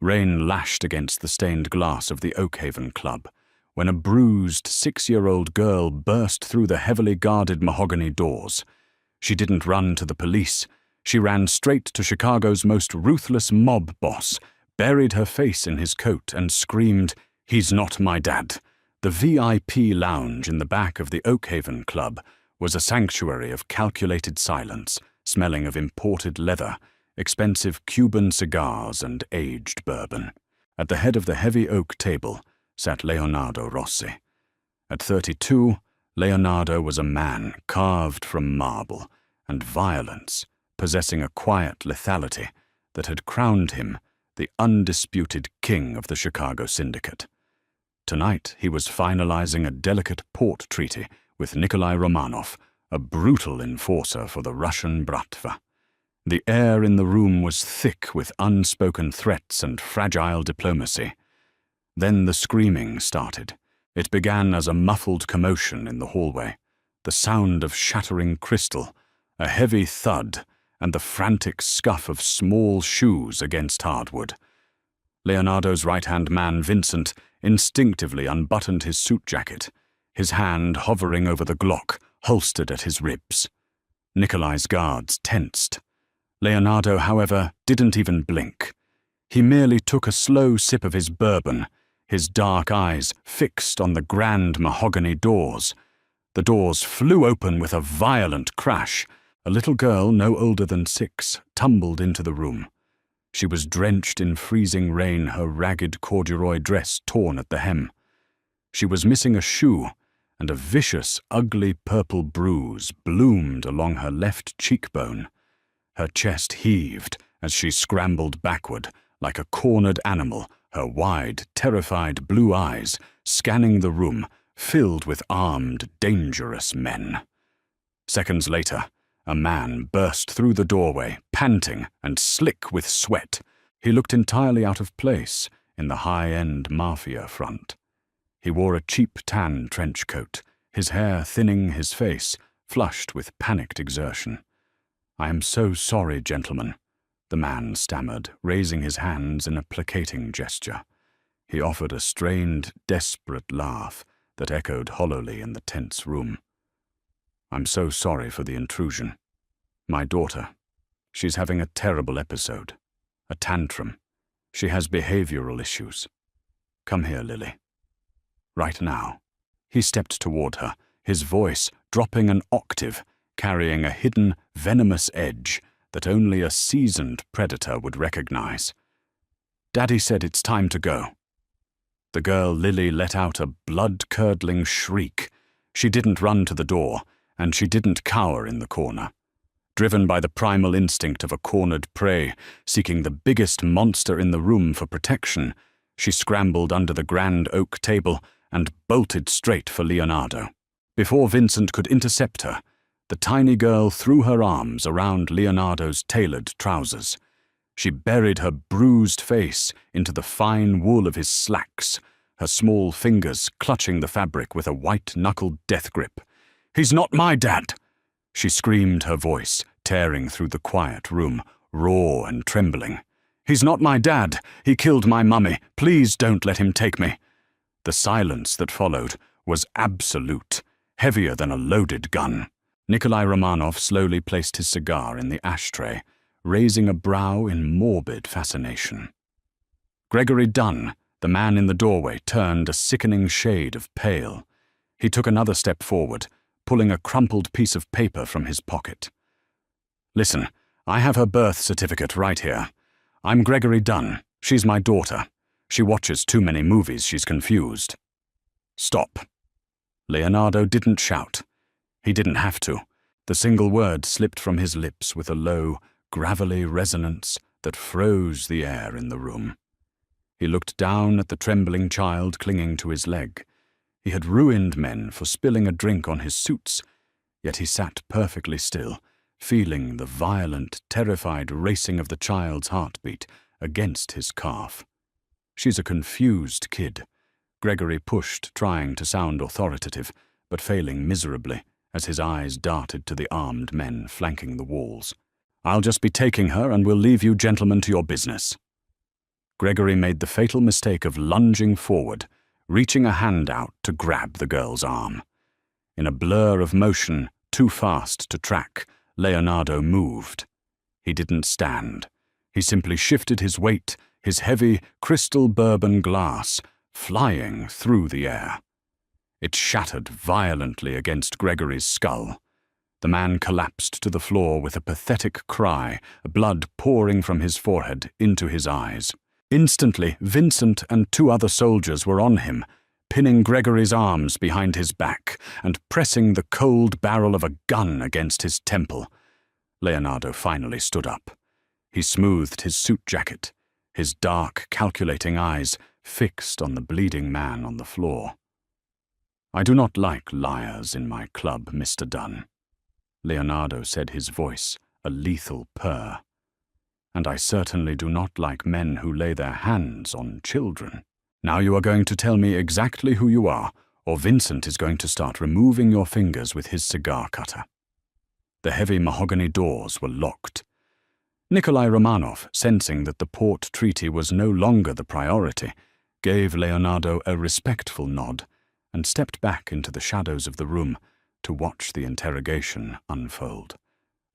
Rain lashed against the stained glass of the Oakhaven Club when a bruised 6-year-old girl burst through the heavily guarded mahogany doors. She didn't run to the police. She ran straight to Chicago's most ruthless mob boss, buried her face in his coat, and screamed, "He's not my dad." The VIP lounge in the back of the Oakhaven Club was a sanctuary of calculated silence, smelling of imported leather, expensive Cuban cigars, and aged bourbon. At the head of the heavy oak table sat Leonardo Rossi. At 32, Leonardo was a man carved from marble and violence, possessing a quiet lethality that had crowned him the undisputed king of the Chicago syndicate. Tonight he was finalizing a delicate port treaty with Nikolai Romanov, a brutal enforcer for the Russian Bratva. The air in the room was thick with unspoken threats and fragile diplomacy. Then the screaming started. It began as a muffled commotion in the hallway, the sound of shattering crystal, a heavy thud, and the frantic scuff of small shoes against hardwood. Leonardo's right-hand man, Vincent, instinctively unbuttoned his suit jacket, his hand hovering over the Glock, holstered at his ribs. Nikolai's guards tensed. Leonardo, however, didn't even blink. He merely took a slow sip of his bourbon, his dark eyes fixed on the grand mahogany doors. The doors flew open with a violent crash. A little girl, no older than 6, tumbled into the room. She was drenched in freezing rain, her ragged corduroy dress torn at the hem. She was missing a shoe, and a vicious, ugly purple bruise bloomed along her left cheekbone. Her chest heaved as she scrambled backward like a cornered animal, her wide, terrified blue eyes scanning the room filled with armed, dangerous men. Seconds later, a man burst through the doorway, panting and slick with sweat. He looked entirely out of place in the high-end Mafia front. He wore a cheap tan trench coat, his hair thinning his face, flushed with panicked exertion. "I am so sorry, gentlemen," the man stammered, raising his hands in a placating gesture. He offered a strained, desperate laugh that echoed hollowly in the tense room. "I'm so sorry for the intrusion. My daughter, she's having a terrible episode, a tantrum. She has behavioral issues. Come here, Lily. Right now." He stepped toward her, his voice dropping an octave, carrying a hidden, venomous edge that only a seasoned predator would recognize. "Daddy said it's time to go." The girl Lily let out a blood-curdling shriek. She didn't run to the door, and she didn't cower in the corner. Driven by the primal instinct of a cornered prey, seeking the biggest monster in the room for protection, she scrambled under the grand oak table and bolted straight for Leonardo. Before Vincent could intercept her, the tiny girl threw her arms around Leonardo's tailored trousers. She buried her bruised face into the fine wool of his slacks, her small fingers clutching the fabric with a white-knuckled death grip. "He's not my dad!" She screamed, her voice tearing through the quiet room, raw and trembling. "He's not my dad! He killed my mummy! Please don't let him take me!" The silence that followed was absolute, heavier than a loaded gun. Nikolai Romanov slowly placed his cigar in the ashtray, raising a brow in morbid fascination. Gregory Dunn, the man in the doorway, turned a sickening shade of pale. He took another step forward, pulling a crumpled piece of paper from his pocket. "Listen, I have her birth certificate right here. I'm Gregory Dunn. She's my daughter. She watches too many movies, she's confused." "Stop." Leonardo didn't shout. He didn't have to. The single word slipped from his lips with a low, gravelly resonance that froze the air in the room. He looked down at the trembling child clinging to his leg. He had ruined men for spilling a drink on his suits, yet he sat perfectly still, feeling the violent, terrified racing of the child's heartbeat against his calf. "She's a confused kid," Gregory pushed, trying to sound authoritative, but failing miserably as his eyes darted to the armed men flanking the walls. "I'll just be taking her and we'll leave you gentlemen to your business." Gregory made the fatal mistake of lunging forward, reaching a hand out to grab the girl's arm. In a blur of motion, too fast to track, Leonardo moved. He didn't stand. He simply shifted his weight, his heavy crystal bourbon glass, flying through the air. It shattered violently against Gregory's skull. The man collapsed to the floor with a pathetic cry, blood pouring from his forehead into his eyes. Instantly, Vincent and 2 other soldiers were on him, pinning Gregory's arms behind his back and pressing the cold barrel of a gun against his temple. Leonardo finally stood up. He smoothed his suit jacket, his dark, calculating eyes fixed on the bleeding man on the floor. "I do not like liars in my club, Mr. Dunn," Leonardo said, his voice a lethal purr. "And I certainly do not like men who lay their hands on children. Now you are going to tell me exactly who you are, or Vincent is going to start removing your fingers with his cigar cutter." The heavy mahogany doors were locked. Nikolai Romanov, sensing that the port treaty was no longer the priority, gave Leonardo a respectful nod and stepped back into the shadows of the room to watch the interrogation unfold.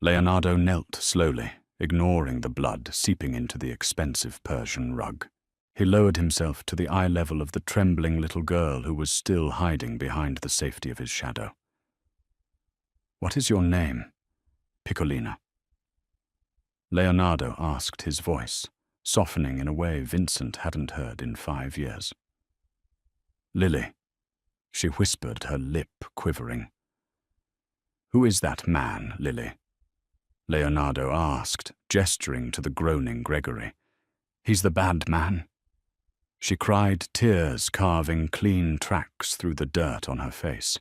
Leonardo knelt slowly, ignoring the blood seeping into the expensive Persian rug. He lowered himself to the eye level of the trembling little girl who was still hiding behind the safety of his shadow. "What is your name, Piccolina?" Leonardo asked, his voice softening in a way Vincent hadn't heard in 5 years. "Lily," she whispered, her lip quivering. "Who is that man, Lily?" Leonardo asked, gesturing to the groaning Gregory. "He's the bad man." She cried, tears carving clean tracks through the dirt on her face.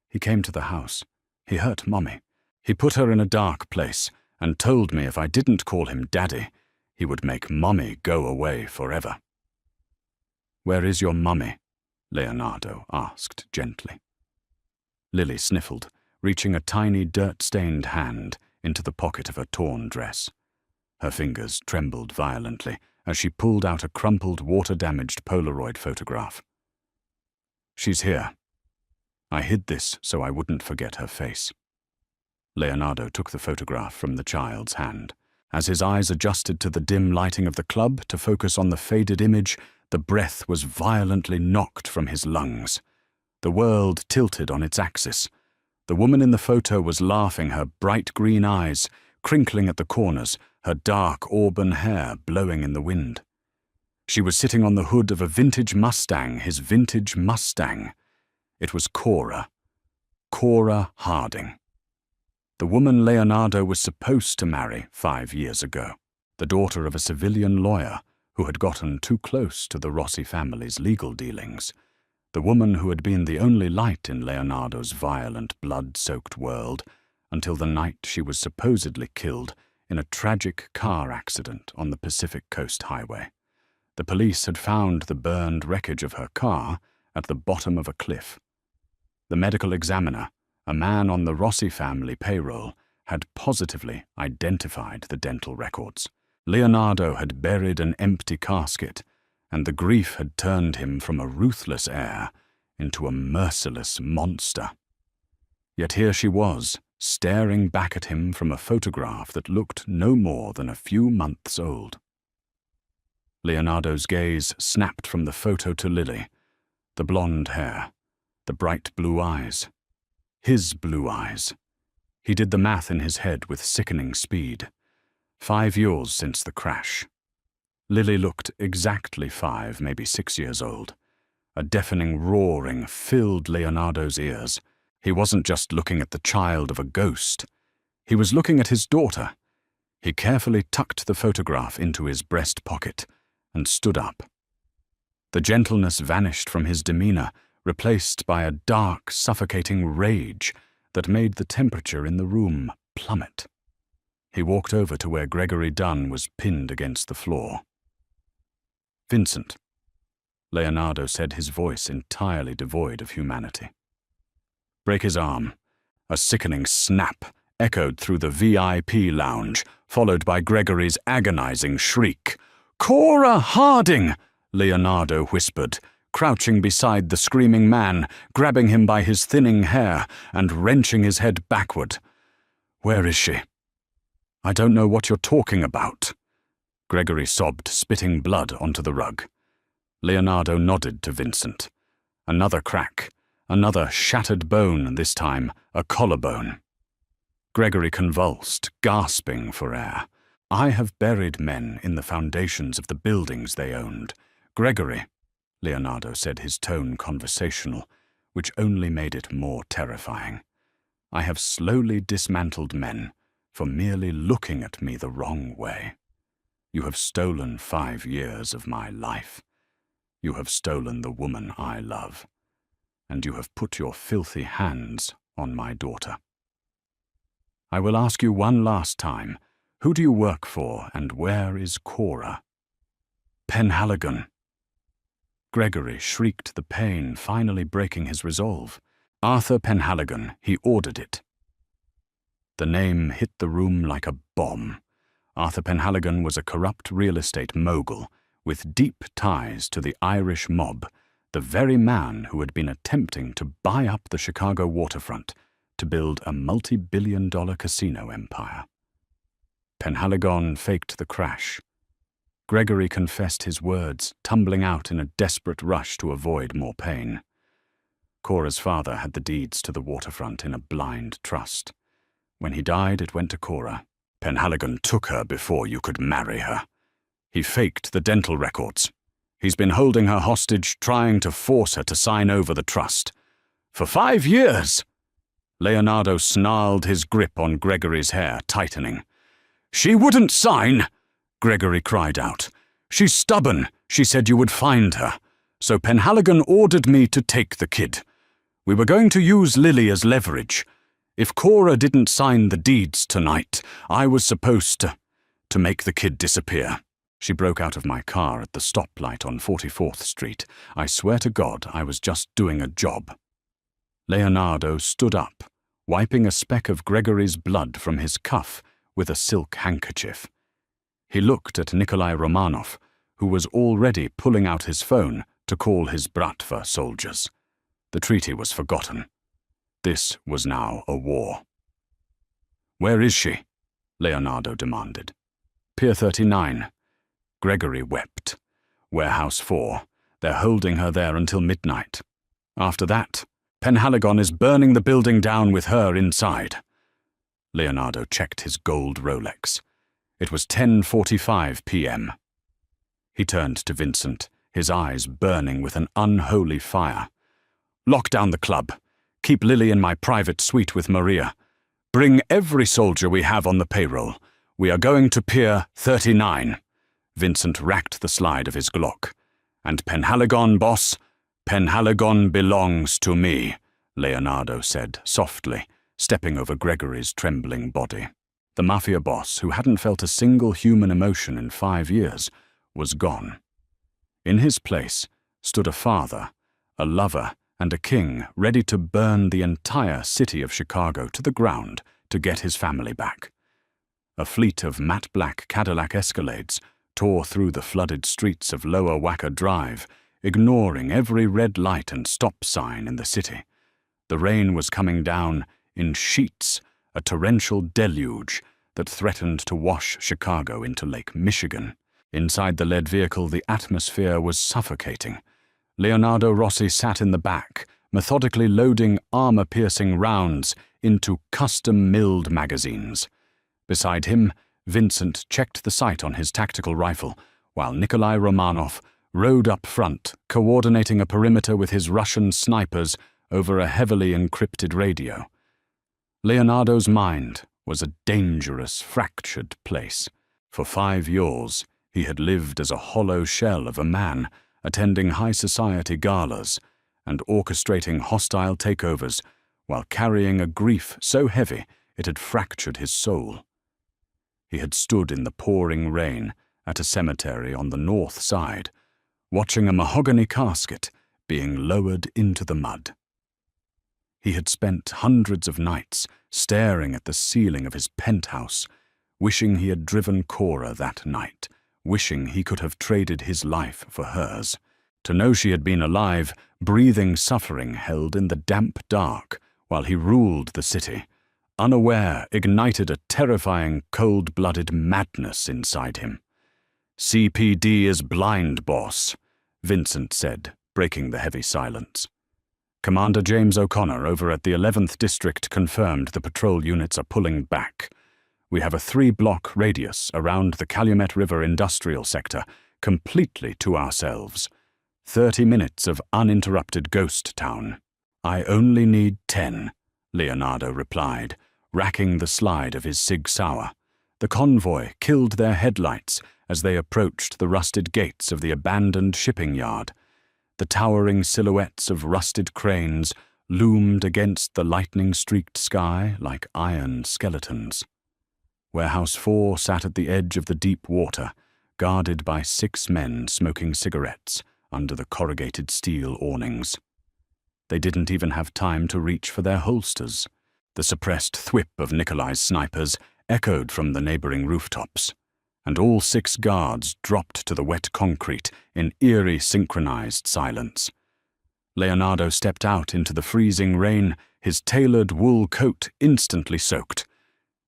"He came to the house. He hurt Mommy. He put her in a dark place and told me if I didn't call him Daddy, he would make Mommy go away forever." "Where is your mummy?" Leonardo asked gently. Lily sniffled, reaching a tiny dirt-stained hand into the pocket of her torn dress. Her fingers trembled violently as she pulled out a crumpled, water-damaged Polaroid photograph. "She's here. I hid this so I wouldn't forget her face." Leonardo took the photograph from the child's hand. As his eyes adjusted to the dim lighting of the club to focus on the faded image, the breath was violently knocked from his lungs. The world tilted on its axis. The woman in the photo was laughing, her bright green eyes crinkling at the corners, her dark auburn hair blowing in the wind. She was sitting on the hood of a vintage Mustang, his vintage Mustang. It was Cora Harding. The woman Leonardo was supposed to marry 5 years ago, the daughter of a civilian lawyer who had gotten too close to the Rossi family's legal dealings, the woman who had been the only light in Leonardo's violent, blood-soaked world until the night she was supposedly killed in a tragic car accident on the Pacific Coast Highway. The police had found the burned wreckage of her car at the bottom of a cliff. The medical examiner, a man on the Rossi family payroll, had positively identified the dental records. Leonardo had buried an empty casket, and the grief had turned him from a ruthless heir into a merciless monster. Yet here she was, staring back at him from a photograph that looked no more than a few months old. Leonardo's gaze snapped from the photo to Lily, the blonde hair, the bright blue eyes. His blue eyes. He did the math in his head with sickening speed. 5 years since the crash. Lily looked exactly 5, maybe 6 years old. A deafening roaring filled Leonardo's ears. He wasn't just looking at the child of a ghost. He was looking at his daughter. He carefully tucked the photograph into his breast pocket and stood up. The gentleness vanished from his demeanor, replaced by a dark, suffocating rage that made the temperature in the room plummet. He walked over to where Gregory Dunn was pinned against the floor. "Vincent," Leonardo said, his voice entirely devoid of humanity. "Break his arm." A sickening snap echoed through the VIP lounge, followed by Gregory's agonizing shriek. "Cora Harding!" Leonardo whispered, crouching beside the screaming man, grabbing him by his thinning hair and wrenching his head backward. "Where is she?" "I don't know what you're talking about." Gregory sobbed, spitting blood onto the rug. Leonardo nodded to Vincent. Another crack, another shattered bone, this time a collarbone. Gregory convulsed, gasping for air. "I have buried men in the foundations of the buildings they owned. Gregory," Leonardo said, his tone conversational, which only made it more terrifying. "I have slowly dismantled men for merely looking at me the wrong way. You have stolen 5 years of my life. You have stolen the woman I love. And you have put your filthy hands on my daughter. I will ask you one last time. Who do you work for, and where is Cora?" "Penhaligon." Gregory shrieked, the pain finally breaking his resolve. "Arthur Penhaligon," he ordered it. The name hit the room like a bomb. Arthur Penhaligon was a corrupt real estate mogul with deep ties to the Irish mob, the very man who had been attempting to buy up the Chicago waterfront to build a multi-billion-dollar casino empire. Penhaligon faked the crash. Gregory confessed his words, tumbling out in a desperate rush to avoid more pain. Cora's father had the deeds to the waterfront in a blind trust. When he died, it went to Cora. Penhaligon took her before you could marry her. He faked the dental records. He's been holding her hostage, trying to force her to sign over the trust. For 5 years! Leonardo snarled, his grip on Gregory's hair tightening. "She wouldn't sign!" Gregory cried out. "She's stubborn. She said you would find her. So Penhaligon ordered me to take the kid. We were going to use Lily as leverage. If Cora didn't sign the deeds tonight, I was supposed to make the kid disappear. She broke out of my car at the stoplight on 44th Street. I swear to God I was just doing a job." Leonardo stood up, wiping a speck of Gregory's blood from his cuff with a silk handkerchief. He looked at Nikolai Romanov, who was already pulling out his phone to call his Bratva soldiers. The treaty was forgotten. This was now a war. "Where is she?" Leonardo demanded. "Pier 39. Gregory wept. "Warehouse 4. They're holding her there until midnight. After that, Penhaligon is burning the building down with her inside." Leonardo checked his gold Rolex. It was 10:45 p.m. He turned to Vincent, his eyes burning with an unholy fire. "Lock down the club. Keep Lily in my private suite with Maria. Bring every soldier we have on the payroll. We are going to Pier 39. Vincent racked the slide of his Glock. "And Penhaligon, boss? Penhaligon belongs to me," Leonardo said softly, stepping over Gregory's trembling body. The Mafia boss, who hadn't felt a single human emotion in 5 years, was gone. In his place stood a father, a lover, and a king ready to burn the entire city of Chicago to the ground to get his family back. A fleet of matte black Cadillac Escalades tore through the flooded streets of Lower Wacker Drive, ignoring every red light and stop sign in the city. The rain was coming down in sheets, a torrential deluge that threatened to wash Chicago into Lake Michigan. Inside the lead vehicle, the atmosphere was suffocating. Leonardo Rossi sat in the back, methodically loading armor-piercing rounds into custom-milled magazines. Beside him, Vincent checked the sight on his tactical rifle, while Nikolai Romanov rode up front, coordinating a perimeter with his Russian snipers over a heavily encrypted radio. Leonardo's mind was a dangerous, fractured place. For 5 years, he had lived as a hollow shell of a man, attending high-society galas and orchestrating hostile takeovers while carrying a grief so heavy it had fractured his soul. He had stood in the pouring rain at a cemetery on the north side, watching a mahogany casket being lowered into the mud. He had spent hundreds of nights staring at the ceiling of his penthouse, wishing he had driven Cora that night wishing he could have traded his life for hers. To know she had been alive, breathing suffering held in the damp dark while he ruled the city, unaware, ignited a terrifying, cold-blooded madness inside him. "CPD is blind, boss," Vincent said, breaking the heavy silence. "Commander James O'Connor over at the 11th District confirmed the patrol units are pulling back. We have a 3-block radius around the Calumet River industrial sector, completely to ourselves. 30 minutes of uninterrupted ghost town." "I only need 10, Leonardo replied, racking the slide of his Sig Sauer. The convoy killed their headlights as they approached the rusted gates of the abandoned shipping yard. The towering silhouettes of rusted cranes loomed against the lightning-streaked sky like iron skeletons. Warehouse 4 sat at the edge of the deep water, guarded by 6 men smoking cigarettes under the corrugated steel awnings. They didn't even have time to reach for their holsters. The suppressed thwip of Nikolai's snipers echoed from the neighboring rooftops, and all 6 guards dropped to the wet concrete in eerie synchronized silence. Leonardo stepped out into the freezing rain, his tailored wool coat instantly soaked.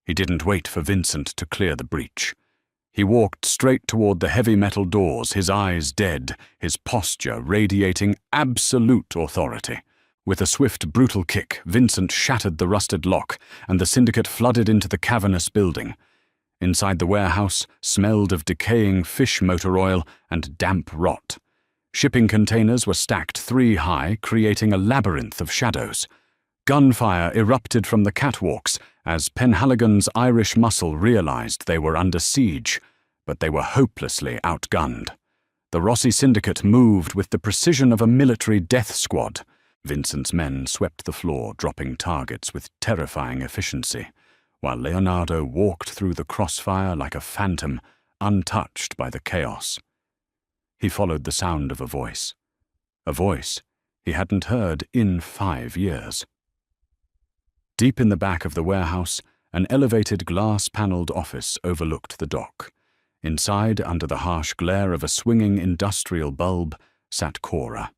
He didn't wait for Vincent to clear the breach. He walked straight toward the heavy metal doors, his eyes dead, his posture radiating absolute authority. With a swift, brutal kick, Vincent shattered the rusted lock, and the syndicate flooded into the cavernous building. Inside the warehouse smelled of decaying fish motor oil and damp rot. Shipping containers were stacked 3 high, creating a labyrinth of shadows. Gunfire erupted from the catwalks as Penhaligon's Irish muscle realized they were under siege, but they were hopelessly outgunned. The Rossi syndicate moved with the precision of a military death squad. Vincent's men swept the floor, dropping targets with terrifying efficiency, while Leonardo walked through the crossfire like a phantom, untouched by the chaos. He followed the sound of a voice he hadn't heard in 5 years. Deep in the back of the warehouse, an elevated glass-paneled office overlooked the dock. Inside, under the harsh glare of a swinging industrial bulb, sat Cora.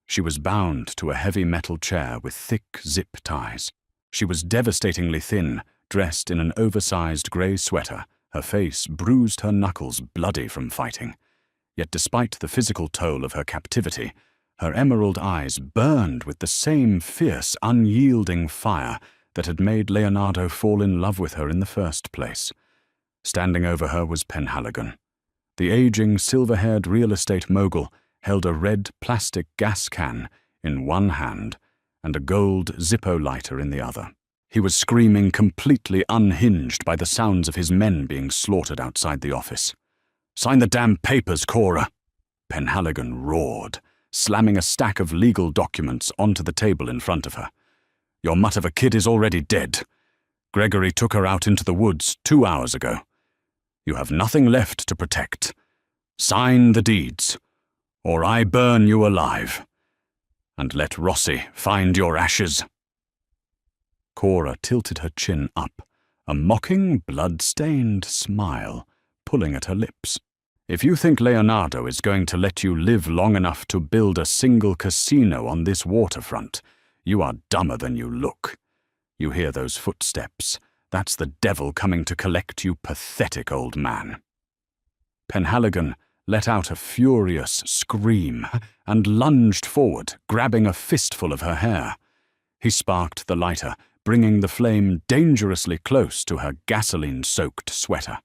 She was bound to a heavy metal chair with thick zip ties. She was devastatingly thin, dressed in an oversized grey sweater, her face bruised, her knuckles bloody from fighting. Yet despite the physical toll of her captivity, her emerald eyes burned with the same fierce, unyielding fire that had made Leonardo fall in love with her in the first place. Standing over her was Penhaligon. The aging, silver-haired real estate mogul held a red plastic gas can in one hand and a gold Zippo lighter in the other. He was screaming, completely unhinged by the sounds of his men being slaughtered outside the office. "Sign the damn papers, Cora!" Penhaligon roared, slamming a stack of legal documents onto the table in front of her. "Your mutt of a kid is already dead. Gregory took her out into the woods 2 hours ago. You have nothing left to protect. Sign the deeds, or I burn you alive. And let Rossi find your ashes." Cora tilted her chin up, a mocking, blood-stained smile pulling at her lips. "If you think Leonardo is going to let you live long enough to build a single casino on this waterfront, you are dumber than you look. You hear those footsteps. That's the devil coming to collect you, pathetic old man." Penhaligon let out a furious scream and lunged forward, grabbing a fistful of her hair. He sparked the lighter, bringing the flame dangerously close to her gasoline-soaked sweater.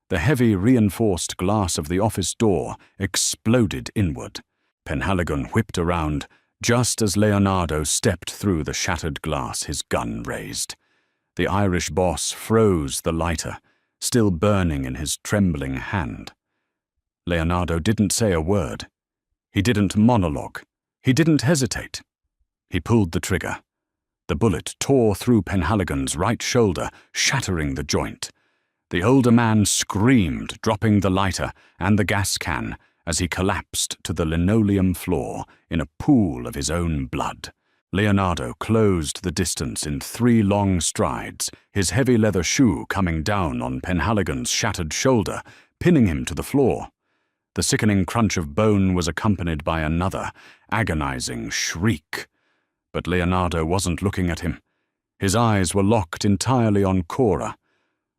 The heavy, reinforced glass of the office door exploded inward. Penhaligon whipped around, just as Leonardo stepped through the shattered glass, his gun raised. The Irish boss froze the lighter, still burning in his trembling hand. Leonardo didn't say a word. He didn't monologue. He didn't hesitate. He pulled the trigger. The bullet tore through Penhaligon's right shoulder, shattering the joint. The older man screamed, dropping the lighter and the gas can as he collapsed to the linoleum floor in a pool of his own blood. Leonardo closed the distance in 3 long strides, his heavy leather shoe coming down on Penhaligon's shattered shoulder, pinning him to the floor. The sickening crunch of bone was accompanied by another, agonizing shriek. But Leonardo wasn't looking at him. His eyes were locked entirely on Cora.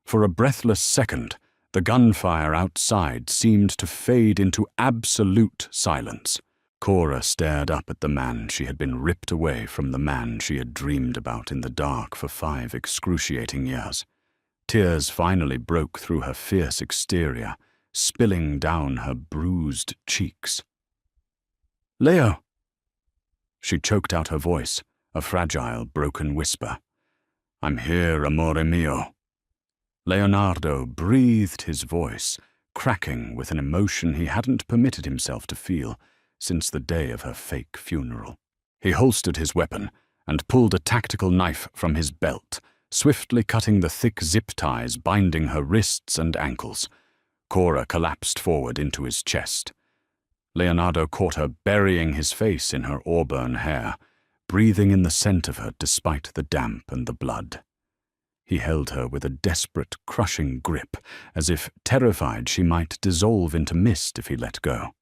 For a breathless second, the gunfire outside seemed to fade into absolute silence. Cora stared up at the man she had been ripped away from the man she had dreamed about in the dark for 5 excruciating years. Tears finally broke through her fierce exterior, spilling down her bruised cheeks. "Leo!" She choked out her voice, a fragile, broken whisper. "I'm here, amore mio." Leonardo breathed his voice, cracking with an emotion he hadn't permitted himself to feel since the day of her fake funeral. He holstered his weapon and pulled a tactical knife from his belt, swiftly cutting the thick zip ties binding her wrists and ankles. Cora collapsed forward into his chest. Leonardo caught her burying his face in her auburn hair, breathing in the scent of her despite the damp and the blood. He held her with a desperate, crushing grip, as if terrified she might dissolve into mist if he let go.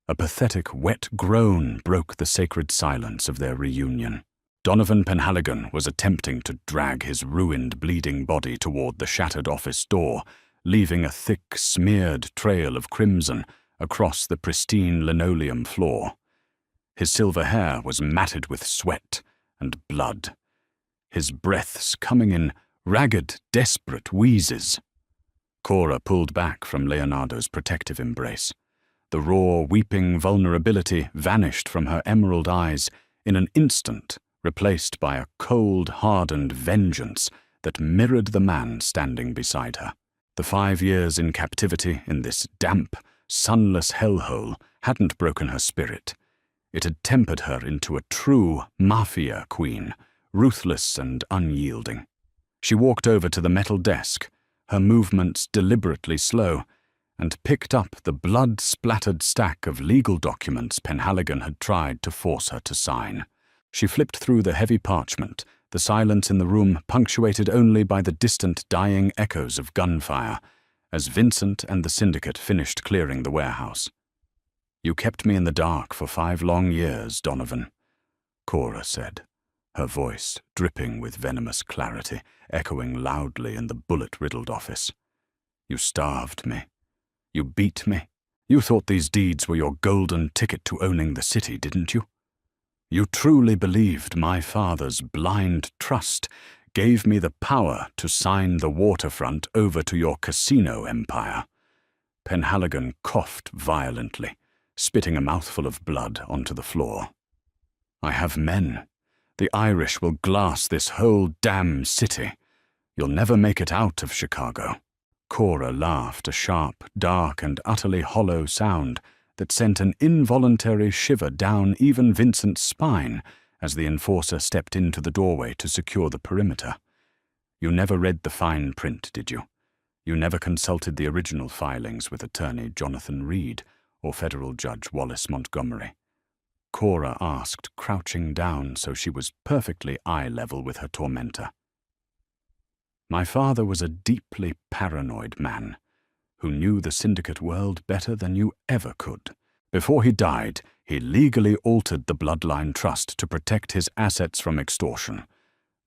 A pathetic, wet groan broke the sacred silence of their reunion. Donovan Penhaligon was attempting to drag his ruined, bleeding body toward the shattered office door, leaving a thick, smeared trail of crimson across the pristine linoleum floor. His silver hair was matted with sweat and blood, his breaths coming in ragged, desperate wheezes. Cora pulled back from Leonardo's protective embrace. The raw, weeping vulnerability vanished from her emerald eyes in an instant, replaced by a cold, hardened vengeance that mirrored the man standing beside her. The 5 years in captivity in this damp, sunless hellhole hadn't broken her spirit. It had tempered her into a true Mafia queen, ruthless and unyielding. She walked over to the metal desk, her movements deliberately slow, and picked up the blood-splattered stack of legal documents Penhaligon had tried to force her to sign. She flipped through the heavy parchment, the silence in the room punctuated only by the distant dying echoes of gunfire, as Vincent and the syndicate finished clearing the warehouse. "You kept me in the dark for 5 long years, Donovan," Cora said, her voice dripping with venomous clarity, echoing loudly in the bullet-riddled office. "You starved me. You beat me. You thought these deeds were your golden ticket to owning the city, didn't you? You truly believed my father's blind trust gave me the power to sign the waterfront over to your casino empire." Penhaligon coughed violently, spitting a mouthful of blood onto the floor. "I have men. The Irish will glass this whole damn city. You'll never make it out of Chicago." Cora laughed, a sharp, dark, and utterly hollow sound that sent an involuntary shiver down even Vincent's spine as the enforcer stepped into the doorway to secure the perimeter. "You never read the fine print, did you? You never consulted the original filings with attorney Jonathan Reed or federal judge Wallace Montgomery?" Cora asked, crouching down so she was perfectly eye-level with her tormentor. "My father was a deeply paranoid man who knew the syndicate world better than you ever could. Before he died, he legally altered the Bloodline Trust to protect his assets from extortion.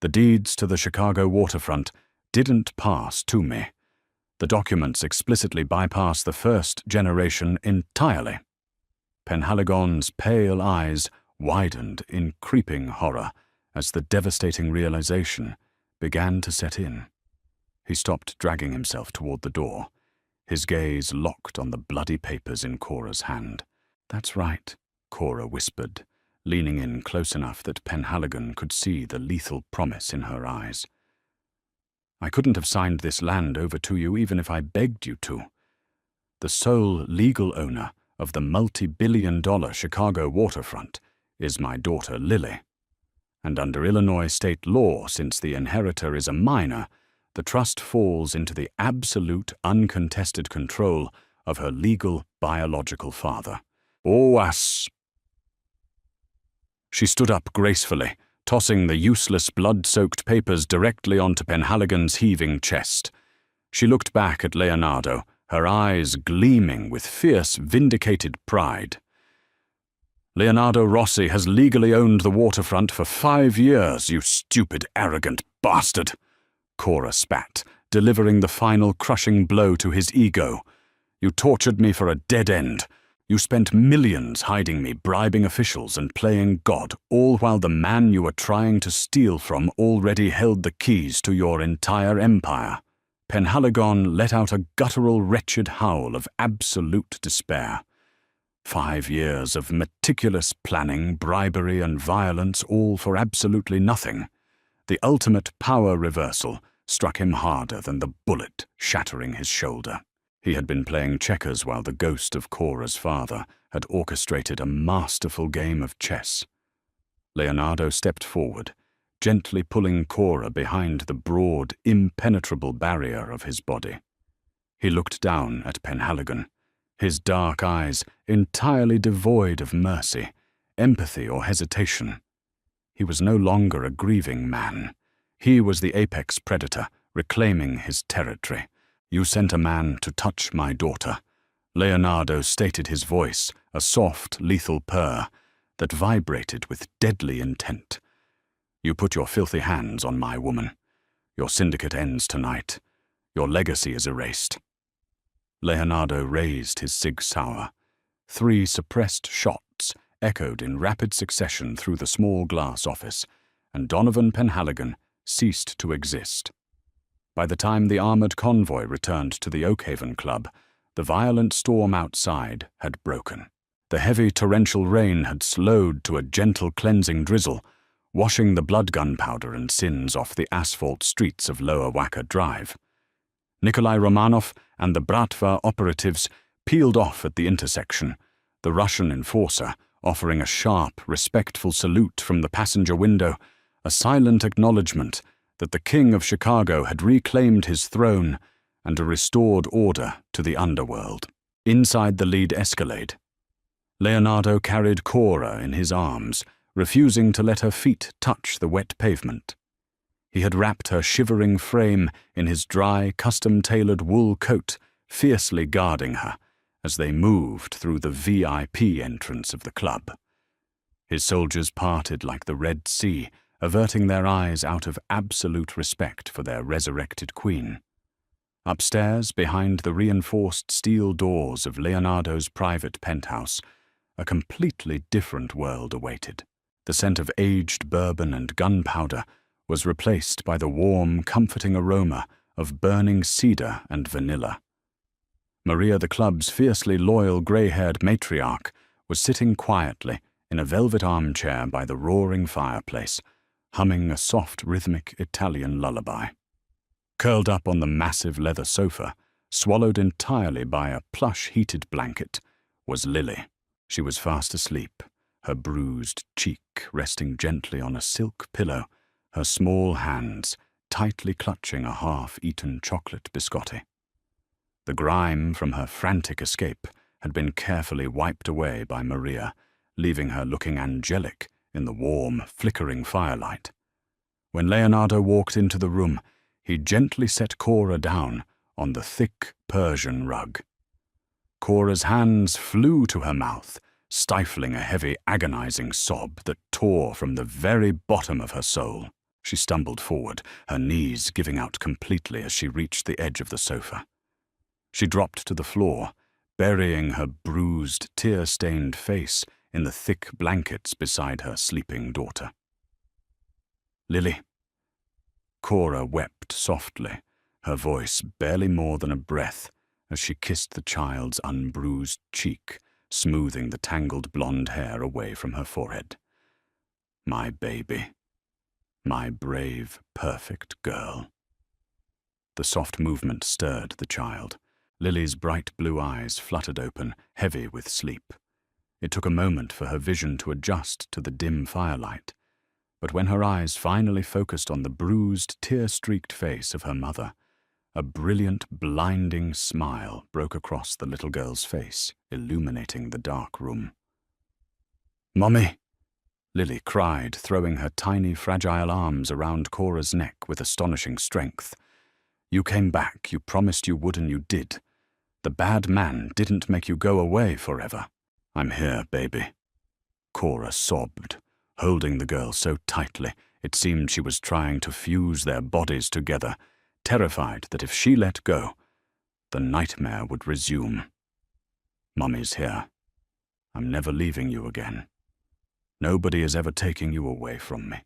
The deeds to the Chicago waterfront didn't pass to me. The documents explicitly bypass the first generation entirely." Penhaligon's pale eyes widened in creeping horror as the devastating realization began to set in. He stopped dragging himself toward the door, his gaze locked on the bloody papers in Cora's hand. "That's right," Cora whispered, leaning in close enough that Penhaligon could see the lethal promise in her eyes. "I couldn't have signed this land over to you even if I begged you to. The sole legal owner of the multi-billion-dollar Chicago waterfront is my daughter Lily. And under Illinois state law, since the inheritor is a minor, the trust falls into the absolute, uncontested control of her legal, biological father. Oas!" She stood up gracefully, tossing the useless, blood-soaked papers directly onto Penhaligon's heaving chest. She looked back at Leonardo, her eyes gleaming with fierce, vindicated pride. "Leonardo Rossi has legally owned the waterfront for 5 years, you stupid, arrogant bastard," Cora spat, delivering the final crushing blow to his ego. "You tortured me for a dead end. You spent millions hiding me, bribing officials and playing God, all while the man you were trying to steal from already held the keys to your entire empire." Penhaligon let out a guttural, wretched howl of absolute despair. 5 years of meticulous planning, bribery, and violence, all for absolutely nothing. The ultimate power reversal struck him harder than the bullet shattering his shoulder. He had been playing checkers while the ghost of Cora's father had orchestrated a masterful game of chess. Leonardo stepped forward, gently pulling Cora behind the broad, impenetrable barrier of his body. He looked down at Penhaligon, his dark eyes entirely devoid of mercy, empathy, or hesitation. He was no longer a grieving man. He was the apex predator, reclaiming his territory. "You sent a man to touch my daughter," Leonardo stated, his voice a soft, lethal purr that vibrated with deadly intent. "You put your filthy hands on my woman. Your syndicate ends tonight. Your legacy is erased." Leonardo raised his Sig Sauer. 3 suppressed shots echoed in rapid succession through the small glass office, and Donovan Penhaligon ceased to exist. By the time the armored convoy returned to the Oakhaven Club, the violent storm outside had broken. The heavy torrential rain had slowed to a gentle cleansing drizzle, washing the blood gunpowder and sins off the asphalt streets of Lower Wacker Drive. Nikolai Romanov and the Bratva operatives peeled off at the intersection, the Russian enforcer offering a sharp, respectful salute from the passenger window, a silent acknowledgement that the King of Chicago had reclaimed his throne and a restored order to the underworld. Inside the lead Escalade, Leonardo carried Cora in his arms, refusing to let her feet touch the wet pavement. He had wrapped her shivering frame in his dry, custom-tailored wool coat, fiercely guarding her as they moved through the VIP entrance of the club. His soldiers parted like the Red Sea, averting their eyes out of absolute respect for their resurrected queen. Upstairs, behind the reinforced steel doors of Leonardo's private penthouse, a completely different world awaited. The scent of aged bourbon and gunpowder was replaced by the warm, comforting aroma of burning cedar and vanilla. Maria, the club's fiercely loyal grey-haired matriarch, was sitting quietly in a velvet armchair by the roaring fireplace, humming a soft, rhythmic Italian lullaby. Curled up on the massive leather sofa, swallowed entirely by a plush heated blanket, was Lily. She was fast asleep, her bruised cheek resting gently on a silk pillow, her small hands tightly clutching a half-eaten chocolate biscotti. The grime from her frantic escape had been carefully wiped away by Maria, leaving her looking angelic in the warm, flickering firelight. When Leonardo walked into the room, he gently set Cora down on the thick Persian rug. Cora's hands flew to her mouth, stifling a heavy, agonizing sob that tore from the very bottom of her soul. She stumbled forward, her knees giving out completely as she reached the edge of the sofa. She dropped to the floor, burying her bruised, tear-stained face in the thick blankets beside her sleeping daughter. "Lily." Cora wept softly, her voice barely more than a breath, as she kissed the child's unbruised cheek, smoothing the tangled blonde hair away from her forehead. "My baby. My brave, perfect girl." The soft movement stirred the child. Lily's bright blue eyes fluttered open, heavy with sleep. It took a moment for her vision to adjust to the dim firelight, but when her eyes finally focused on the bruised, tear-streaked face of her mother, a brilliant, blinding smile broke across the little girl's face, illuminating the dark room. "Mommy!" Lily cried, throwing her tiny, fragile arms around Cora's neck with astonishing strength. "You came back, you promised you would, and you did. The bad man didn't make you go away forever. I'm here, baby. Cora sobbed, holding the girl so tightly it seemed she was trying to fuse their bodies together, terrified that if she let go, the nightmare would resume. Mummy's here. I'm never leaving you again. Nobody is ever taking you away from me.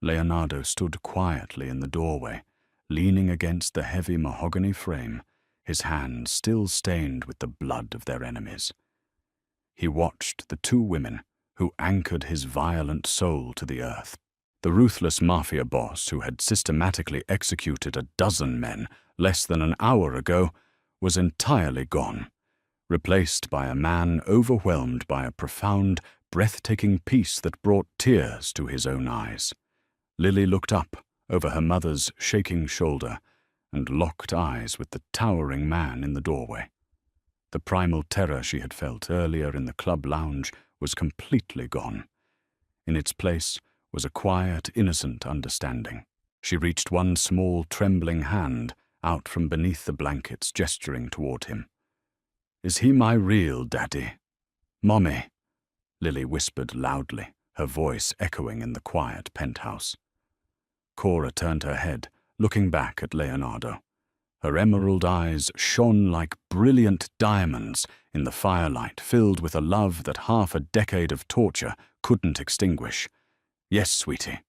Leonardo stood quietly in the doorway, leaning against the heavy mahogany frame, his hands still stained with the blood of their enemies. He watched the two women who anchored his violent soul to the earth. The ruthless Mafia boss who had systematically executed a dozen men less than an hour ago was entirely gone, replaced by a man overwhelmed by a profound, breathtaking peace that brought tears to his own eyes. Lily looked up over her mother's shaking shoulder and locked eyes with the towering man in the doorway. The primal terror she had felt earlier in the club lounge was completely gone. In its place was a quiet, innocent understanding. She reached one small, trembling hand out from beneath the blankets, gesturing toward him. "Is he my real daddy?" "Mommy," Lily whispered loudly, her voice echoing in the quiet penthouse. Cora turned her head, looking back at Leonardo. Her emerald eyes shone like brilliant diamonds in the firelight, filled with a love that half a decade of torture couldn't extinguish. "Yes, sweetie,"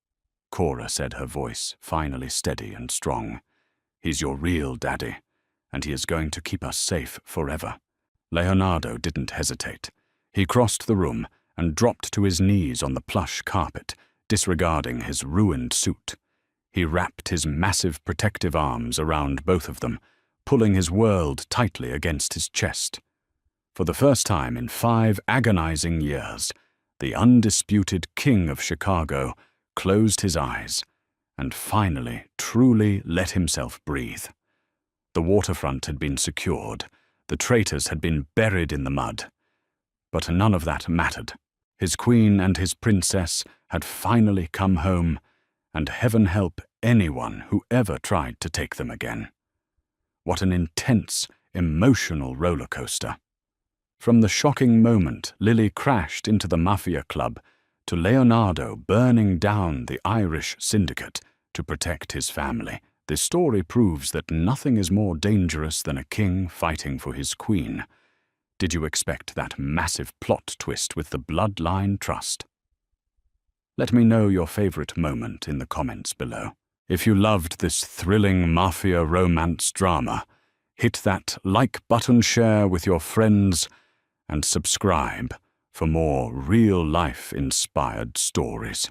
Cora said, her voice finally steady and strong. "He's your real daddy, and he is going to keep us safe forever." Leonardo didn't hesitate. He crossed the room and dropped to his knees on the plush carpet, disregarding his ruined suit. He wrapped his massive protective arms around both of them, pulling his world tightly against his chest. For the first time in 5 agonizing years, the undisputed king of Chicago closed his eyes and finally truly let himself breathe. The waterfront had been secured. The traitors had been buried in the mud. But none of that mattered. His queen and his princess had finally come home, and heaven help anyone who ever tried to take them again. What an intense, emotional roller coaster. From the shocking moment Lily crashed into the Mafia club to Leonardo burning down the Irish syndicate to protect his family, this story proves that nothing is more dangerous than a king fighting for his queen. Did you expect that massive plot twist with the bloodline trust? Let me know your favorite moment in the comments below. If you loved this thrilling Mafia romance drama, hit that like button, share with your friends, and subscribe for more real-life inspired stories.